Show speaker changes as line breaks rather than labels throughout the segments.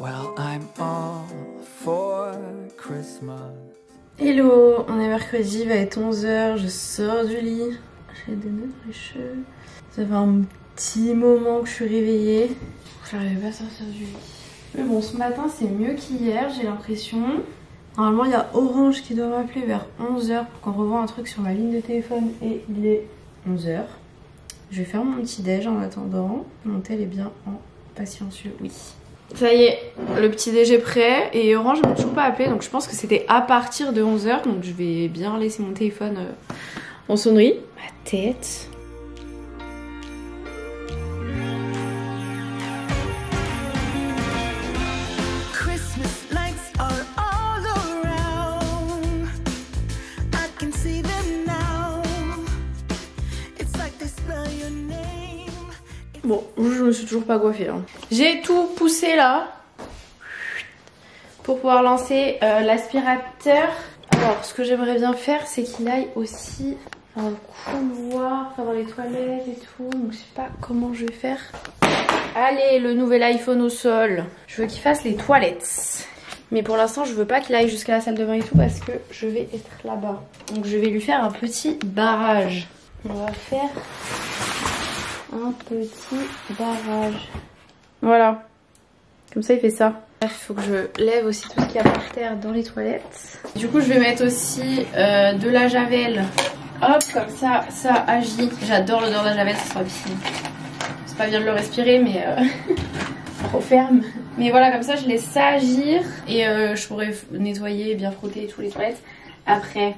Well, I'm all for Christmas.
Hello, on est mercredi, il va être 11h, je sors du lit. J'ai des nœuds dans les cheveux. Ça fait un petit moment que je suis réveillée. J'arrivais pas à sortir du lit. Mais bon, ce matin c'est mieux qu'hier, j'ai l'impression. Normalement il y a Orange qui doit m'appeler vers 11h pour qu'on revoie un truc sur ma ligne de téléphone et il est 11h. Je vais faire mon petit déj en attendant. Mon tel est bien en patientieux, oui. Ça y est, le petit déj est prêt et Orange m'a toujours pas appelé, donc je pense que c'était à partir de 11h, donc je vais bien laisser mon téléphone en sonnerie. Ma tête. Bon, je me suis toujours pas coiffée. Hein. J'ai tout poussé là pour pouvoir lancer l'aspirateur. Alors, ce que j'aimerais bien faire, c'est qu'il aille aussi dans le couloir, dans les toilettes et tout. Donc, je sais pas comment je vais faire. Allez, le nouvel iPhone au sol. Je veux qu'il fasse les toilettes. Mais pour l'instant, je veux pas qu'il aille jusqu'à la salle de bain et tout parce que je vais être là-bas. Donc, je vais lui faire un petit barrage. On va faire un petit barrage. Voilà. Comme ça, il fait ça. Il faut que je lève aussi tout ce qu'il y a par terre dans les toilettes. Du coup, je vais mettre aussi de la javel. Hop, comme ça, ça agit. J'adore l'odeur de la javel, ça sera piscine. C'est pas bien de le respirer, mais trop ferme. Mais voilà, comme ça, je laisse ça agir. Et je pourrais nettoyer, bien frotter tous les toilettes. Après,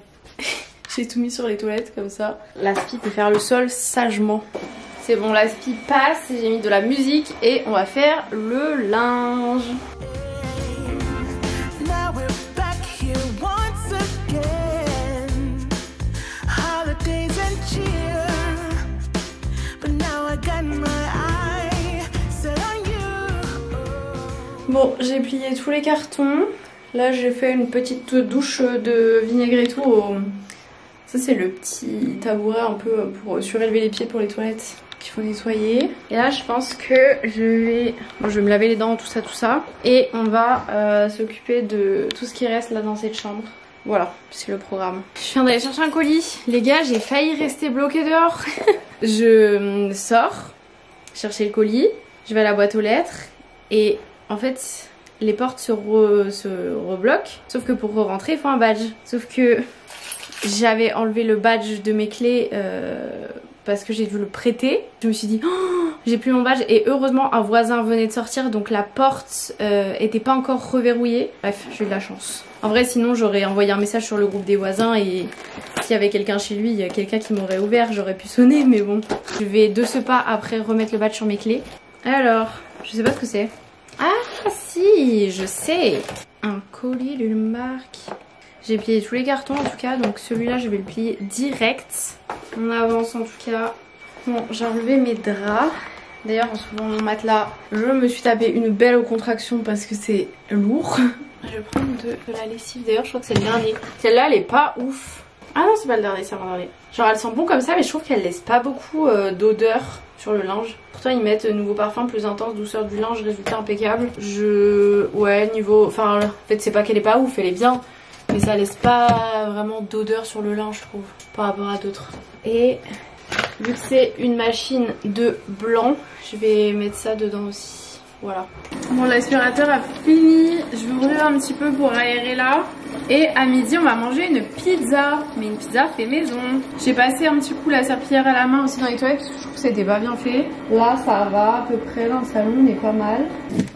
j'ai tout mis sur les toilettes, comme ça. L'aspi peut faire le sol sagement. C'est bon, l'aspi passe, j'ai mis de la musique et on va faire le linge. Bon, j'ai plié tous les cartons. Là, j'ai fait une petite douche de vinaigre et tout. Ça, c'est le petit tabouret un peu pour surélever les pieds pour les toilettes qu'il faut nettoyer. Et là, je pense que je vais me laver les dents, tout ça. Et on va s'occuper de tout ce qui reste là dans cette chambre. Voilà, c'est le programme. Je viens d'aller chercher un colis. Les gars, j'ai failli rester bloquée dehors. Je sors chercher le colis. Je vais à la boîte aux lettres. Et en fait, les portes se rebloquent. Sauf que pour rentrer, il faut un badge. Sauf que j'avais enlevé le badge de mes clés parce que j'ai dû le prêter. Je me suis dit, oh, j'ai plus mon badge. Et heureusement, un voisin venait de sortir, donc la porte était pas encore reverrouillée. Bref, j'ai eu de la chance. En vrai, sinon, j'aurais envoyé un message sur le groupe des voisins et s'il y avait quelqu'un chez lui, il y a quelqu'un qui m'aurait ouvert, j'aurais pu sonner. Mais bon, je vais de ce pas après remettre le badge sur mes clés. Alors, je sais pas ce que c'est. Ah si, je sais. Un colis d'une marque. J'ai plié tous les cartons en tout cas, donc celui-là je vais le plier direct. On avance en tout cas. Bon, j'ai enlevé mes draps. D'ailleurs en soulevant mon matelas, je me suis tapé une belle contraction parce que c'est lourd. Je vais prendre de la lessive, d'ailleurs je crois que c'est le dernier. Celle-là elle est pas ouf. Ah non, c'est pas le dernier, c'est avant-dernier. Genre elle sent bon comme ça, mais je trouve qu'elle laisse pas beaucoup d'odeur sur le linge. Pourtant ils mettent nouveau parfum plus intense, douceur du linge, résultat impeccable. Ouais, niveau... Enfin, en fait c'est pas qu'elle est pas ouf, elle est bien. Mais ça laisse pas vraiment d'odeur sur le linge, je trouve, par rapport à d'autres. Et vu que c'est une machine de blanc, je vais mettre ça dedans aussi. Voilà. Bon, l'aspirateur a fini. Je vais ouvrir un petit peu pour aérer là. Et à midi, on va manger une pizza. Mais une pizza fait maison. J'ai passé un petit coup la serpillière à la main aussi dans les toilettes parce que je trouve que c'était pas bien fait. Là, ça va à peu près. Dans le salon, on est pas mal.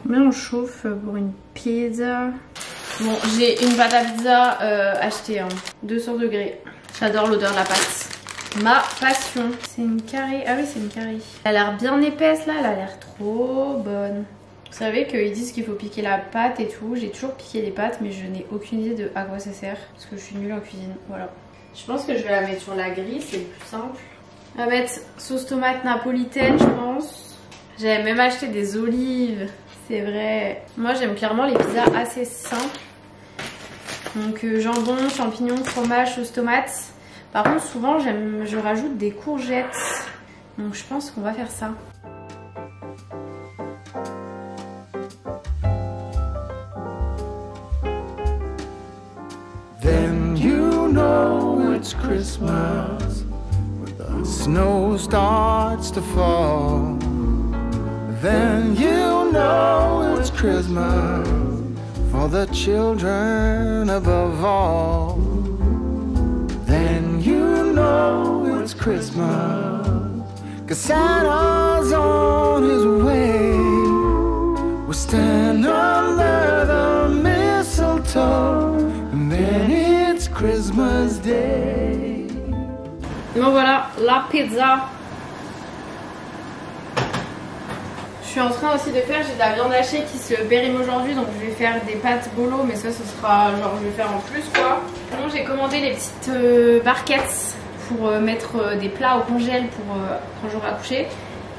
Combien on chauffe pour une pizza? Bon, j'ai une pâte à pizza achetée, 200 degrés. J'adore l'odeur de la pâte. Ma passion. C'est une carré. Ah oui, c'est une carré. Elle a l'air bien épaisse là, elle a l'air trop bonne. Vous savez qu'ils disent qu'il faut piquer la pâte et tout. J'ai toujours piqué les pâtes, mais je n'ai aucune idée de à quoi ça sert. Parce que je suis nulle en cuisine. Voilà. Je pense que je vais la mettre sur la grille, c'est le plus simple. On va mettre sauce tomate napolitaine, je pense. J'avais même acheté des olives. C'est vrai. Moi j'aime clairement les pizzas assez simples. Donc jambon, champignons, fromage, sauce tomate. Par contre souvent je rajoute des courgettes. Donc je pense qu'on va faire ça.
Christmas, when the snow starts to fall, then you know it's Christmas for the children above all. Then you know it's Christmas, 'cause Santa's on his way. We'll stand under the mistletoe, and then it's Christmas Day.
Bon voilà, la pizza. Je suis en train aussi de faire, j'ai de la viande hachée qui se périme aujourd'hui, donc je vais faire des pâtes bolo, mais ça ce sera genre je vais faire en plus quoi. Bon, j'ai commandé les petites barquettes pour mettre des plats au congèle pour quand j'aurai accouché.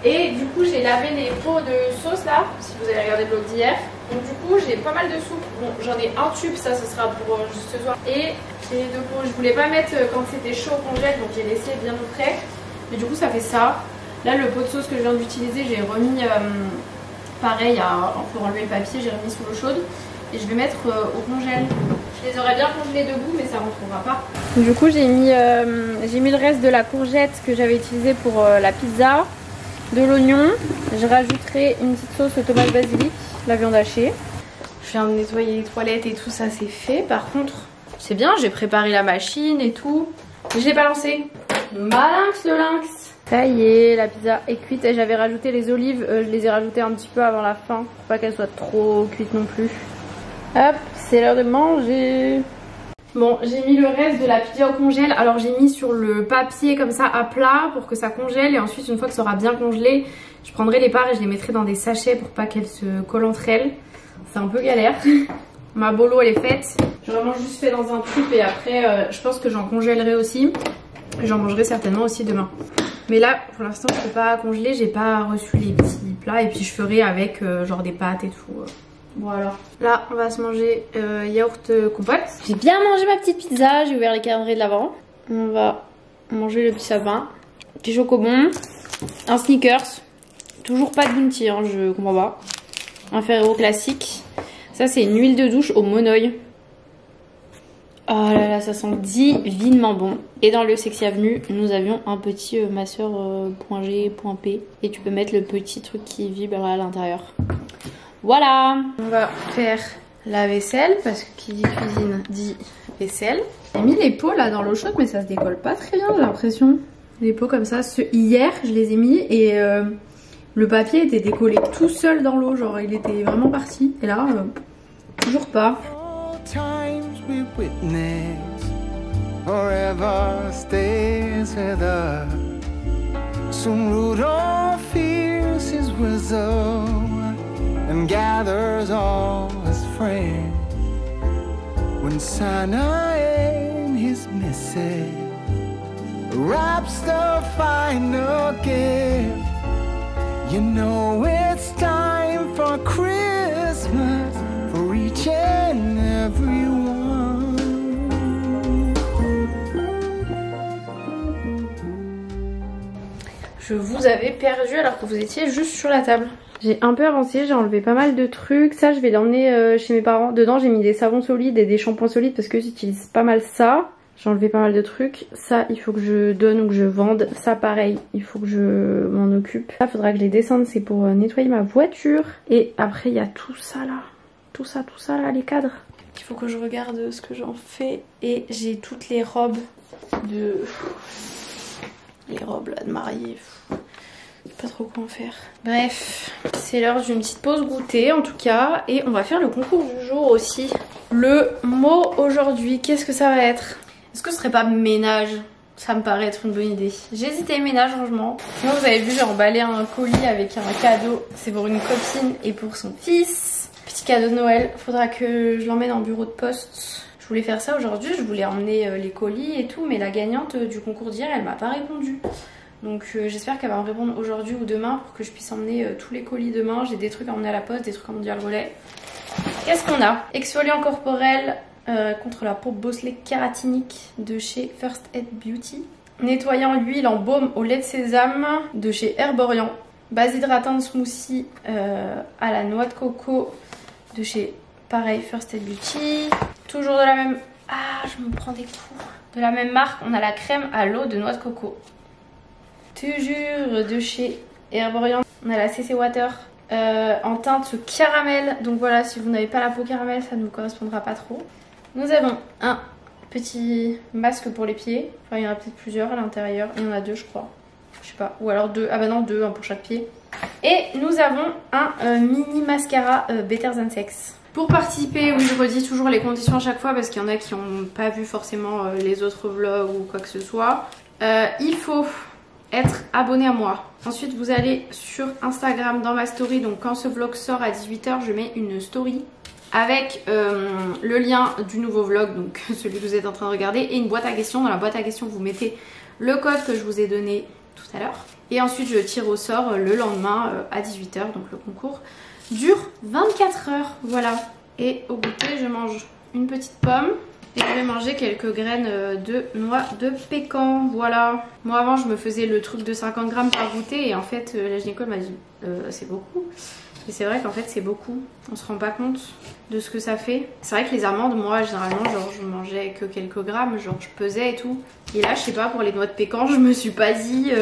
Et du coup j'ai lavé les pots de sauce là, si vous avez regardé le vlog d'hier. Donc du coup j'ai pas mal de soupe, bon j'en ai un tube, ça ce sera pour juste ce soir. Et j'ai les deux pots, je voulais pas mettre quand c'était chaud au congèle, donc j'ai laissé bien au frais. Mais du coup ça fait ça. Là le pot de sauce que je viens d'utiliser, j'ai remis pareil pour enlever le papier, j'ai remis sous l'eau chaude. Et je vais mettre au congèle. Je les aurais bien congelés debout mais ça rentrera pas. Du coup j'ai mis le reste de la courgette que j'avais utilisée pour la pizza, de l'oignon. Je rajouterai une petite sauce tomate basilic, la viande hachée. Je viens de nettoyer les toilettes et tout ça c'est fait. Par contre c'est bien, j'ai préparé la machine et tout. Je l'ai pas lancé. Malinx le lynx. Ça y est, la pizza est cuite et j'avais rajouté les olives, je les ai rajoutées un petit peu avant la fin pour pas qu'elles soient trop cuites non plus. Hop, c'est l'heure de manger. Bon, j'ai mis le reste de la pizza au congèle. Alors j'ai mis sur le papier comme ça à plat pour que ça congèle et ensuite une fois que ça aura bien congelé, je prendrai les parts et je les mettrai dans des sachets pour pas qu'elles se collent entre elles. C'est un peu galère. Ma bolo elle est faite. J'ai vraiment juste fait dans un truc et après je pense que j'en congèlerai aussi. J'en mangerai certainement aussi demain. Mais là pour l'instant je peux pas congeler, j'ai pas reçu les petits plats et puis je ferai avec genre des pâtes et tout. Voilà. Là on va se manger yaourt compote. J'ai bien mangé ma petite pizza, j'ai ouvert les calendriers de l'avant. On va manger le petit sapin. Petit chocobon, un Snickers. Toujours pas de Bounty, hein, je comprends pas. Un Ferrero classique. Ça c'est une huile de douche au monoeil. Oh là là, ça sent divinement bon. Et dans le Sexy Avenue, nous avions un petit masseur .G, .P. Et tu peux mettre le petit truc qui vibre à l'intérieur. Voilà. On va faire la vaisselle parce que qui dit cuisine dit vaisselle. J'ai mis les pots là dans l'eau chaude mais ça se décolle pas très bien j'ai l'impression. Les pots comme ça, hier je les ai mis et le papier était décollé tout seul dans l'eau. Genre il était vraiment parti. Et là, toujours pas.
Times we witness forever stays with us. Soon Rudolph fears his wisdom and gathers all his friends. When Santa and his missus wraps the final gift, you know it's time for Christmas for each and everyone.
Je vous avais perdu alors que vous étiez juste sur la table. J'ai un peu avancé, j'ai enlevé pas mal de trucs. Ça je vais l'emmener chez mes parents. Dedans j'ai mis des savons solides et des shampoings solides parce que j'utilise pas mal ça. J'ai enlevé pas mal de trucs. Ça il faut que je donne ou que je vende. Ça pareil, il faut que je m'en occupe. Ça faudra que je les descende, c'est pour nettoyer ma voiture. Et après il y a tout ça là. Tout ça là, les cadres. Il faut que je regarde ce que j'en fais. Et j'ai toutes les robes de... Les robes là de mariée. Je sais pas trop quoi en faire. Bref, c'est l'heure d'une petite pause goûter en tout cas. Et on va faire le concours du jour aussi. Le mot aujourd'hui, qu'est-ce que ça va être? Est-ce que ce serait pas ménage? Ça me paraît être une bonne idée. J'ai hésité ménage rangement. Sinon vous avez vu, j'ai emballé un colis avec un cadeau. C'est pour une copine et pour son fils. Petit cadeau de Noël. Faudra que je l'emmène en bureau de poste. Je voulais faire ça aujourd'hui. Je voulais emmener les colis et tout. Mais la gagnante du concours d'hier, elle m'a pas répondu. Donc j'espère qu'elle va me répondre aujourd'hui ou demain pour que je puisse emmener tous les colis demain. J'ai des trucs à emmener à la poste, des trucs à emmener à le relais. Qu'est-ce qu'on a? Exfoliant corporel contre la peau bosselée kératinique de chez First Aid Beauty. Nettoyant huile en baume au lait de sésame de chez Herborian. Base hydratante smoothie à la noix de coco de chez pareil First Aid Beauty. Toujours de la même... Ah, je me prends des coups De la même marque, on a la crème à l'eau de noix de coco. Toujours de chez Herborian. On a la CC Water en teinte caramel. Donc voilà, si vous n'avez pas la peau caramel, ça ne vous correspondra pas trop. Nous avons un petit masque pour les pieds. Enfin, il y en a peut-être plusieurs à l'intérieur. Il y en a 2, je crois. Je sais pas. Ou alors 2. Ah bah non, 2, un pour chaque pied. Et nous avons un mini mascara Better Than Sex. Pour participer, oui, je redis toujours les conditions à chaque fois parce qu'il y en a qui n'ont pas vu forcément les autres vlogs ou quoi que ce soit. Il faut être abonné à moi. Ensuite, vous allez sur Instagram dans ma story. Donc quand ce vlog sort à 18 h, je mets une story avec le lien du nouveau vlog, donc celui que vous êtes en train de regarder, et une boîte à questions. Dans la boîte à questions, vous mettez le code que je vous ai donné tout à l'heure. Et ensuite, je tire au sort le lendemain à 18 h. Donc le concours dure 24 heures, voilà. Et au goûter, je mange une petite pomme et je vais manger quelques graines de noix de pécan, voilà. Moi avant, je me faisais le truc de 50 grammes par goûter et en fait, la gynécologue m'a dit c'est beaucoup. Et c'est vrai qu'en fait, c'est beaucoup. On se rend pas compte de ce que ça fait. C'est vrai que les amandes, moi, généralement, genre, je mangeais que quelques grammes, genre, je pesais et tout. Et là, je sais pas, pour les noix de pécan, je me suis pas dit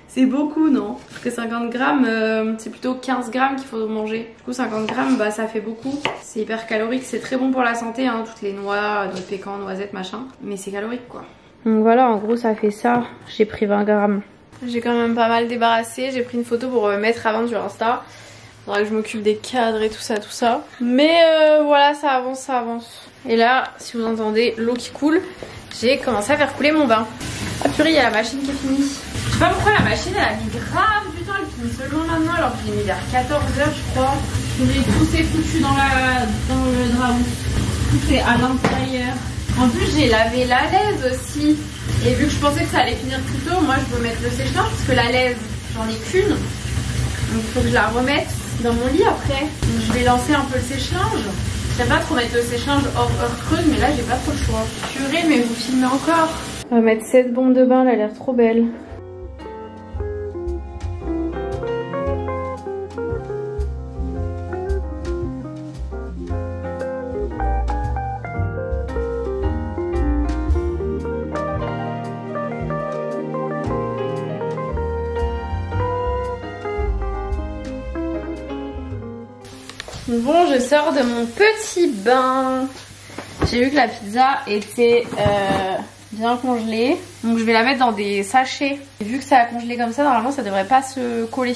c'est beaucoup, non? Parce que 50 grammes, c'est plutôt 15 grammes qu'il faut manger. Du coup, 50 grammes, bah, ça fait beaucoup. C'est hyper calorique, c'est très bon pour la santé, hein, toutes les noix de pécan, noisettes, machin. Mais c'est calorique, quoi. Donc voilà, en gros, ça fait ça. J'ai pris 20 grammes. J'ai quand même pas mal débarrassé. J'ai pris une photo pour mettre à vendre sur Insta. Faudra que je m'occupe des cadres et tout ça, tout ça. Mais voilà, ça avance, ça avance. Et là, si vous entendez l'eau qui coule, j'ai commencé à faire couler mon bain. Ah purée, il y a la machine qui est finie. Je sais pas pourquoi la machine, elle a mis grave du temps. Elle finit seulement maintenant, alors que j'ai mis vers 14 h, je crois. Tout s'est foutu dans le drap. Tout est à l'intérieur. En plus, j'ai lavé la lève aussi. Et vu que je pensais que ça allait finir plus tôt, moi, je veux mettre le sèche-linge parce que la lève, j'en ai qu'une. Donc, il faut que je la remette dans mon lit après. Donc, je vais lancer un peu le sèche-linge. Je sais pas trop mettre le sèche-linge hors heure creuse, mais là j'ai pas trop le choix. Purée, mais vous filmez encore. On va mettre cette bombe de bain, elle a l'air trop belle. Bon, je sors de mon petit bain. J'ai vu que la pizza était bien congelée. Donc je vais la mettre dans des sachets. Et vu que ça a congelé comme ça, normalement ça devrait pas se coller.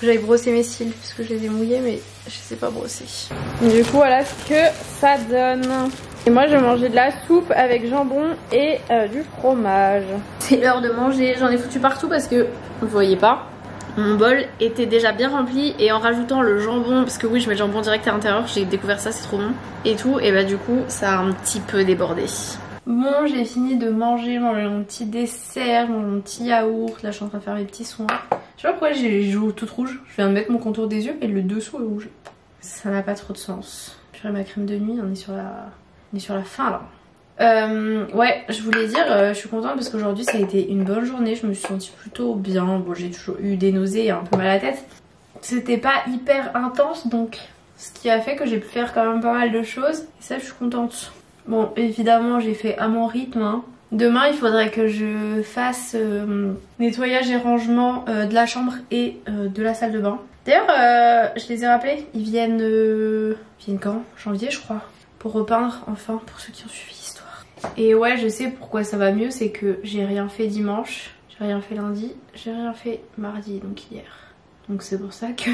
J'avais brossé mes cils parce que je les ai mouillés, mais je sais pas brosser. Du coup voilà ce que ça donne. Et moi je vais manger de la soupe avec jambon et du fromage. C'est l'heure de manger. J'en ai foutu partout parce que vous voyez pas. Mon bol était déjà bien rempli et en rajoutant le jambon, parce que oui je mets le jambon direct à l'intérieur, j'ai découvert ça, c'est trop bon et tout, et bah du coup ça a un petit peu débordé. Bon, j'ai fini de manger, mon petit dessert, mon petit yaourt, là je suis en train de faire mes petits soins. Je sais pas pourquoi j'ai les joues toutes rouges, je viens de mettre mon contour des yeux mais le dessous est rouge. Ça n'a pas trop de sens. Purée, ma crème de nuit, on est sur la fin là. Ouais, je voulais dire, je suis contente parce qu'aujourd'hui ça a été une bonne journée, je me suis sentie plutôt bien. Bon, j'ai toujours eu des nausées et un peu mal à la tête. C'était pas hyper intense, donc ce qui a fait que j'ai pu faire quand même pas mal de choses. Et ça, je suis contente. Bon, évidemment, j'ai fait à mon rythme, hein. Demain, il faudrait que je fasse nettoyage et rangement de la chambre et de la salle de bain. D'ailleurs, je les ai rappelés, ils viennent quand? Janvier, je crois. Pour repeindre, enfin, pour ceux qui ont suivi. Et ouais, je sais pourquoi ça va mieux, c'est que j'ai rien fait dimanche, j'ai rien fait lundi, j'ai rien fait mardi, donc hier. Donc c'est pour ça que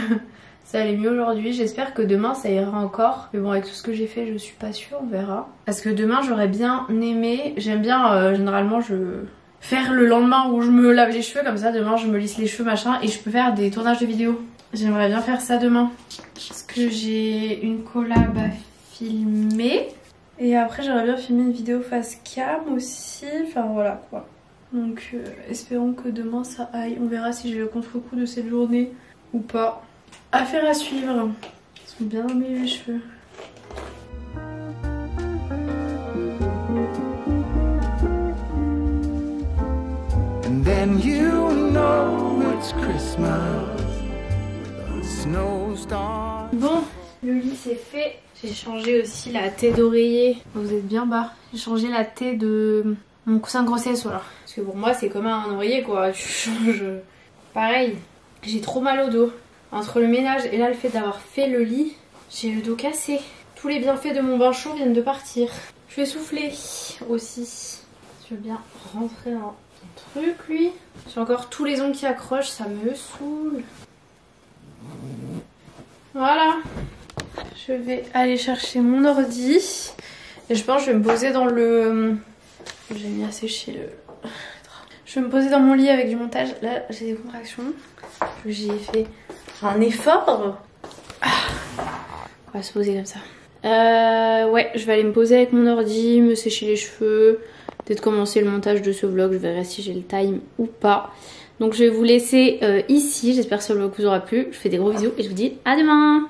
ça allait mieux aujourd'hui. J'espère que demain ça ira encore. Mais bon, avec tout ce que j'ai fait, je suis pas sûre, on verra. Parce que demain j'aurais bien aimé, j'aime bien généralement faire le lendemain où je me lave les cheveux, comme ça demain je me lisse les cheveux machin et je peux faire des tournages de vidéos. J'aimerais bien faire ça demain. Parce que j'ai une collab à filmer. Et après j'aurais bien filmé une vidéo face cam aussi, enfin voilà quoi. Donc espérons que demain ça aille, on verra si j'ai le contre-coup de cette journée ou pas. Affaire à suivre, ils sont bien emmêlés les cheveux. And then you know it's Christmas with a snow star. Bon, le lit c'est fait. J'ai changé aussi la tête d'oreiller. Vous êtes bien bas. J'ai changé la tête de mon coussin grossesse, voilà. Parce que pour moi, c'est comme un oreiller, quoi. Tu changes. Pareil, j'ai trop mal au dos. Entre le ménage et là, le fait d'avoir fait le lit, j'ai le dos cassé. Tous les bienfaits de mon bain chaud viennent de partir. Je vais souffler aussi. Je veux bien rentrer dans le truc, lui. J'ai encore tous les ongles qui accrochent, ça me saoule. Voilà. Je vais aller chercher mon ordi. Et je pense que je vais me poser dans le... J'ai mis à sécher le... Je vais me poser dans mon lit avec du montage. Là, j'ai des contractions. J'ai fait un effort. On va se poser comme ça. Ouais, je vais aller me poser avec mon ordi, me sécher les cheveux. Peut-être commencer le montage de ce vlog. Je verrai si j'ai le time ou pas. Donc je vais vous laisser ici. J'espère que ce vlog vous aura plu. Je vous fais des gros bisous et je vous dis à demain.